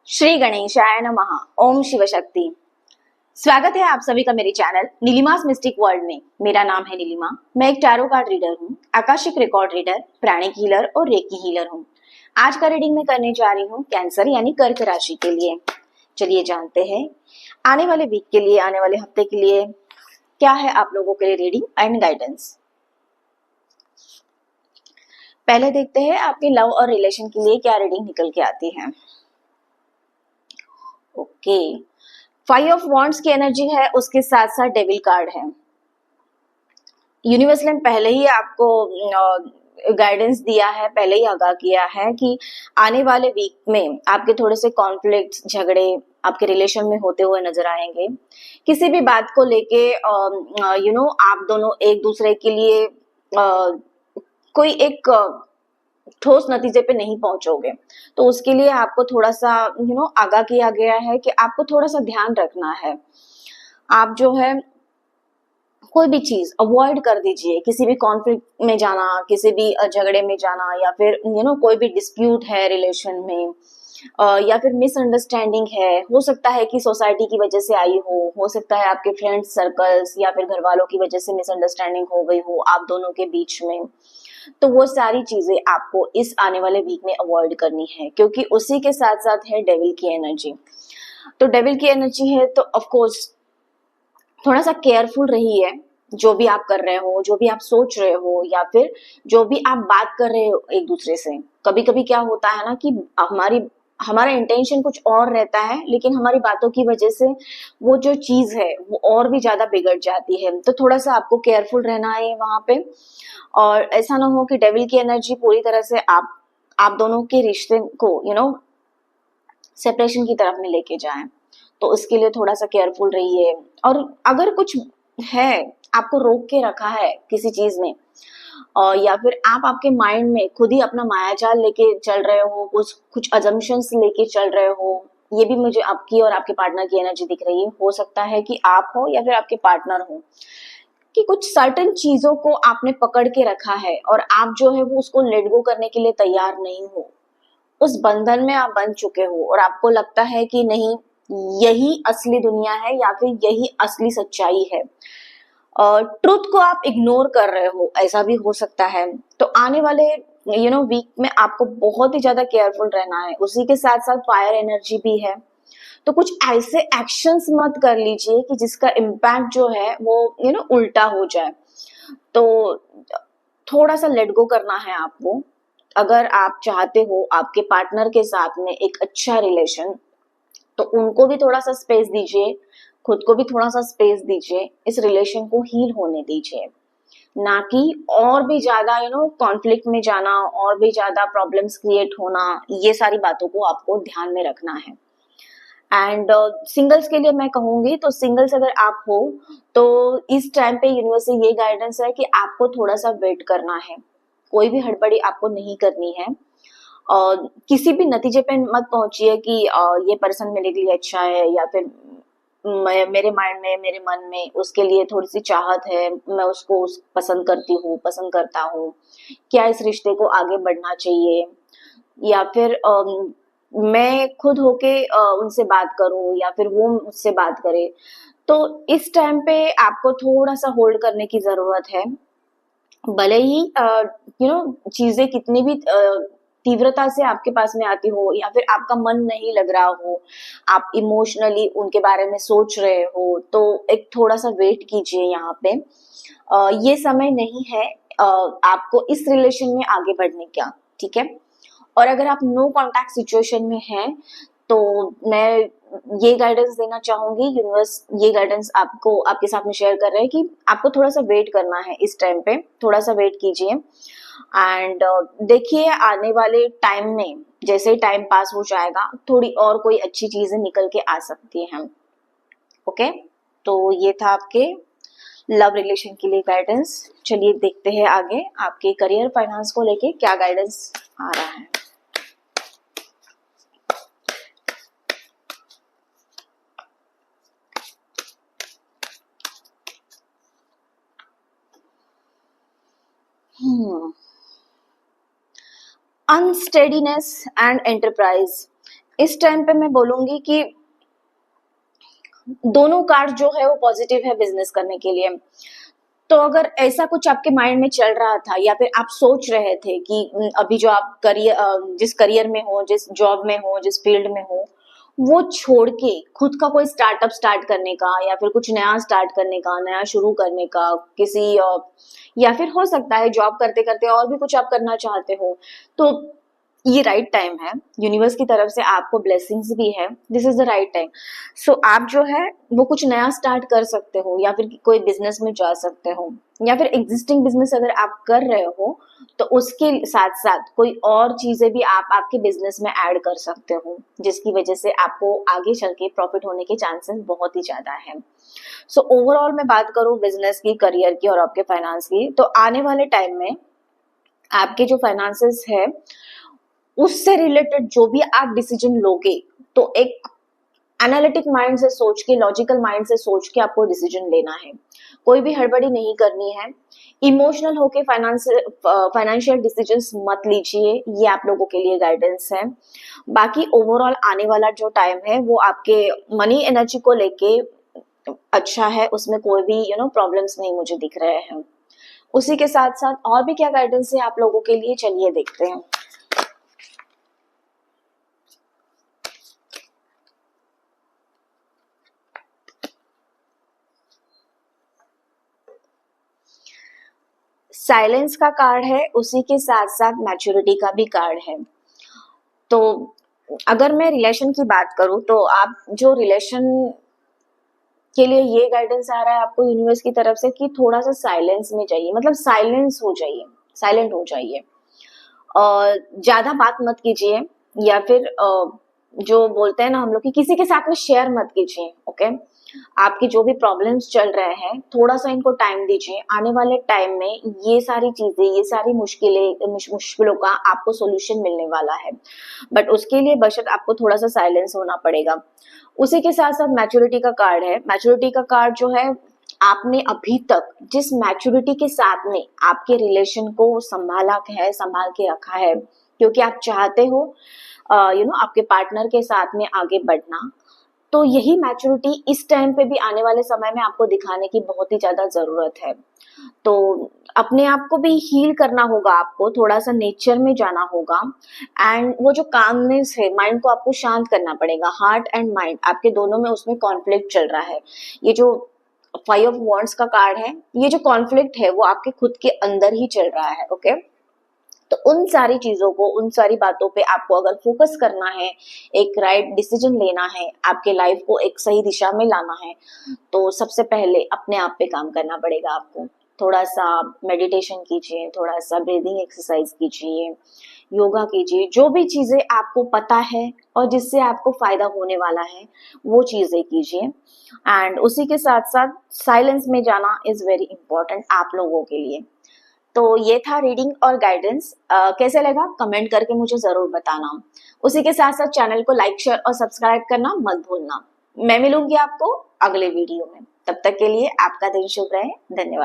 श्री गणेशाय नमः। ओम शिव शक्ति। स्वागत है आप सभी का मेरे चैनल नीलिमास मिस्टिक वर्ल्ड में। मेरा नाम है नीलिमा। मैं एक टैरो कार्ड रीडर हूँ, आकाशिक रिकॉर्ड रीडर, प्राणिक हीलर और रेकी हीलर हूँ। आज का रीडिंग मैं करने जा रही हूँ कैंसर यानी कर्क राशि के लिए। चलिए जानते हैं आने वाले वीक के लिए, आने वाले हफ्ते के लिए क्या है आप लोगों के लिए रीडिंग एंड गाइडेंस। पहले देखते हैं आपके लव और रिलेशन के लिए क्या रीडिंग निकल के आती है। ओके, 5 ऑफ वॉन्ड्स की एनर्जी है, उसके साथ साथ डेविल कार्ड है। यूनिवर्स ने पहले ही आपको गाइडेंस दिया है, पहले ही आगाह किया है कि आने वाले वीक में आपके थोड़े से कॉन्फ्लिक्ट, झगड़े आपके रिलेशन में होते हुए नजर आएंगे। किसी भी बात को लेके आप दोनों एक दूसरे के लिए कोई एक ठोस नतीजे पे नहीं पहुंचोगे, तो उसके लिए आपको थोड़ा सा आगाह किया गया है कि आपको थोड़ा सा ध्यान रखना है। आप जो है कोई भी चीज अवॉइड कर दीजिए, किसी भी कॉन्फ्लिक्ट में जाना, किसी भी झगड़े में जाना, या फिर कोई भी डिस्प्यूट है रिलेशन में, या फिर मिसअंडरस्टैंडिंग है, हो सकता है कि सोसाइटी की वजह से आई हो सकता है आपके फ्रेंड्स सर्कल्स या फिर घर वालों की वजह से मिसअंडरस्टैंडिंग हो गई हो आप दोनों के बीच में। तो वो सारी चीजें आपको इस आने वाले वीक में अवॉइड करनी है, क्योंकि उसी के साथ साथ है डेविल की एनर्जी। तो डेविल की एनर्जी है तो ऑफ कोर्स थोड़ा सा केयरफुल रहिए, जो भी आप कर रहे हो, जो भी आप सोच रहे हो, या फिर जो भी आप बात कर रहे हो एक दूसरे से। कभी कभी क्या होता है ना कि हमारा इंटेंशन कुछ और रहता है, लेकिन हमारी बातों की वजह से वो जो चीज है वो और भी ज्यादा बिगड़ जाती है। तो थोड़ा सा आपको केयरफुल रहना है वहां पे, और ऐसा ना हो कि डेविल की एनर्जी पूरी तरह से आप दोनों के रिश्ते को सेपरेशन की तरफ में लेके जाए। तो उसके लिए थोड़ा सा केयरफुल रहिए। और अगर कुछ है आपको रोक के रखा है किसी चीज ने, और या फिर आप आपके माइंड में खुद ही अपना मायाजाल लेके चल रहे हो, कुछ अजम्पशंस लेके चल रहे हो, ये भी मुझे आपकी और आपके पार्टनर की एनर्जी दिख रही है। हो सकता है कि आप हो या फिर आपके पार्टनर हो, कि कुछ सर्टेन चीजों को आपने पकड़ के रखा है और आप जो है वो उसको लेट गो करने के लिए तैयार नहीं हो। उस बंधन में आप बंध चुके हो और आपको लगता है कि नहीं, यही असली दुनिया है या फिर यही असली सच्चाई है। ट्रुथ को आप इग्नोर कर रहे हो, ऐसा भी हो सकता है। तो आने वाले वीक में आपको बहुत ही ज्यादा केयरफुल रहना है। उसी के साथ साथ फायर एनर्जी भी है, तो कुछ ऐसे एक्शंस मत कर लीजिए कि जिसका इम्पैक्ट जो है वो उल्टा हो जाए। तो थोड़ा सा लेट गो करना है आपको। अगर आप चाहते हो आपके पार्टनर के साथ में एक अच्छा रिलेशन, तो उनको भी थोड़ा सा स्पेस दीजिए, खुद को भी थोड़ा सा स्पेस दीजिए, इस रिलेशन को हील होने दीजिए, ना कि और भी ज्यादा कॉन्फ्लिक्ट में जाना, और भी ज्यादा प्रॉब्लम्स क्रिएट होना। ये सारी बातों को आपको ध्यान में रखना है। एंड सिंगल्स के लिए मैं कहूंगी, तो सिंगल्स अगर आप हो तो इस टाइम पे यूनिवर्स से ये गाइडेंस है कि आपको थोड़ा सा वेट करना है, कोई भी हड़बड़ी आपको नहीं करनी है। किसी भी नतीजे पे मत पहुंचिए कि ये पर्सन मेरे लिए अच्छा है, या फिर मेरे माइंड में, मेरे मन में उसके लिए थोड़ी सी चाहत है, मैं उसको पसंद करती हूँ, पसंद करता हूँ, क्या इस रिश्ते को आगे बढ़ना चाहिए, या फिर मैं खुद होके उनसे बात करूं या फिर वो मुझसे बात करे। तो इस टाइम पे आपको थोड़ा सा होल्ड करने की जरूरत है। भले ही चीजें कितनी भी तीव्रता से आपके पास में आती हो, या फिर आपका मन नहीं लग रहा हो, आप इमोशनली उनके बारे में सोच रहे हो, तो एक थोड़ा सा वेट कीजिए यहाँ पे। ये समय नहीं है आपको इस रिलेशन में आगे बढ़ने का, ठीक है। और अगर आप नो कांटेक्ट सिचुएशन में हैं, तो मैं ये गाइडेंस देना चाहूंगी, यूनिवर्स ये गाइडेंस आपको आपके साथ में शेयर कर रहे हैं कि आपको थोड़ा सा वेट करना है इस टाइम पे, थोड़ा सा वेट कीजिए। एंड देखिए आने वाले टाइम में जैसे ही टाइम पास हो जाएगा, थोड़ी और कोई अच्छी चीजें निकल के आ सकती हैं। ओके, तो ये था आपके लव रिलेशन के लिए गाइडेंस। चलिए देखते हैं आगे आपके करियर फाइनेंस को लेके क्या गाइडेंस आ रहा है। Unsteadiness and enterprise. इस टाइम पे मैं बोलूंगी कि दोनों कार्ड जो है वो पॉजिटिव है बिजनेस करने के लिए। तो अगर ऐसा कुछ आपके माइंड में चल रहा था या फिर आप सोच रहे थे कि अभी जो आप जिस करियर में हो, जिस जॉब में हो, जिस फील्ड में हो, वो छोड़ के खुद का कोई स्टार्टअप स्टार्ट करने का या फिर कुछ नया स्टार्ट करने का, नया शुरू करने का, किसी या फिर हो सकता है जॉब करते करते और भी कुछ आप करना चाहते हो, तो ये राइट टाइम है। यूनिवर्स की तरफ से आपको ब्लेसिंग्स भी है, this is the right time. So आप जो है वो कुछ नया स्टार्ट कर सकते हो या फिर कोई बिजनेस में जा सकते हो, या फिर एग्जिस्टिंग बिजनेस अगर आप कर रहे हो तो उसके साथ साथ कोई और चीजें भी आप आपके बिजनेस में ऐड कर सकते हो, जिसकी वजह से आपको आगे चल के प्रॉफिट होने के चांसेस बहुत ही ज्यादा है। सो ओवरऑल मैं बात करूं बिजनेस की, करियर की और आपके फाइनेंस की, तो आने वाले टाइम में आपके जो फाइनेंसेस है उससे रिलेटेड जो भी आप डिसीजन लोगे तो एक एनालिटिक माइंड से सोच के, लॉजिकल माइंड से सोच के आपको डिसीजन लेना है। कोई भी हड़बड़ी नहीं करनी है। इमोशनल होके फाइनेंशियल डिसीजंस मत लीजिए, ये आप लोगों के लिए गाइडेंस है। बाकी ओवरऑल आने वाला जो टाइम है वो आपके मनी एनर्जी को लेके अच्छा है, उसमें कोई भी प्रॉब्लम्स नहीं मुझे दिख रहे हैं। उसी के साथ साथ और भी क्या गाइडेंस है आप लोगों के लिए, चलिए देखते हैं। साइलेंस का कार्ड है, उसी के साथ साथ मैच्योरिटी का भी कार्ड है। तो अगर मैं रिलेशन की बात करूं तो आप जो रिलेशन के लिए ये गाइडेंस आ रहा है आपको यूनिवर्स की तरफ से कि थोड़ा सा साइलेंस में जाइए, मतलब साइलेंस हो जाइए, साइलेंट हो जाइए और ज्यादा बात मत कीजिए, या फिर जो बोलते हैं ना हम लोग कि किसी के साथ में शेयर मत कीजिए। ओके, आपकी जो भी प्रॉब्लम्स चल रहे हैं थोड़ा सा इनको टाइम दीजिए। आने वाले टाइम में ये सारी चीजें, ये सारी मुश्किलों का आपको सोल्यूशन मिलने वाला है, बट उसके लिए बशर्त आपको थोड़ा सा साइलेंस होना पड़ेगा। उसी के साथ साथ मैच्योरिटी का कार्ड है। मैच्योरिटी का कार्ड जो है, आपने अभी तक जिस मैच्योरिटी के साथ में आपके रिलेशन को संभाला है, संभाल के रखा है, क्योंकि आप चाहते हो आपके पार्टनर के साथ में आगे बढ़ना, तो यही मैच्योरिटी इस टाइम पे भी आने वाले समय में आपको दिखाने की बहुत ही ज्यादा जरूरत है। तो अपने आप को भी हील करना होगा, आपको थोड़ा सा नेचर में जाना होगा, एंड वो जो कामनेस है, माइंड को आपको शांत करना पड़ेगा। हार्ट एंड माइंड आपके दोनों में उसमें कॉन्फ्लिक्ट चल रहा है। ये जो 5 ऑफ वॉन्ड्स का कार्ड है, ये जो कॉन्फ्लिक्ट है वो आपके खुद के अंदर ही चल रहा है। ओके, तो उन सारी चीजों को, उन सारी बातों पे आपको अगर फोकस करना है, एक राइट डिसीजन लेना है, आपके लाइफ को एक सही दिशा में लाना है, तो सबसे पहले अपने आप पे काम करना पड़ेगा आपको। थोड़ा सा मेडिटेशन कीजिए, थोड़ा सा ब्रीदिंग एक्सरसाइज कीजिए, योगा कीजिए, जो भी चीजें आपको पता है और जिससे आपको फायदा होने वाला है वो चीजें कीजिए। एंड उसी के साथ साथ साइलेंस में जाना इज वेरी इंपॉर्टेंट आप लोगों के लिए। तो ये था रीडिंग और गाइडेंस। कैसे लगा कमेंट करके मुझे जरूर बताना। उसी के साथ साथ चैनल को लाइक, शेयर और सब्सक्राइब करना मत भूलना। मैं मिलूंगी आपको अगले वीडियो में, तब तक के लिए आपका दिन शुभ रहे। धन्यवाद।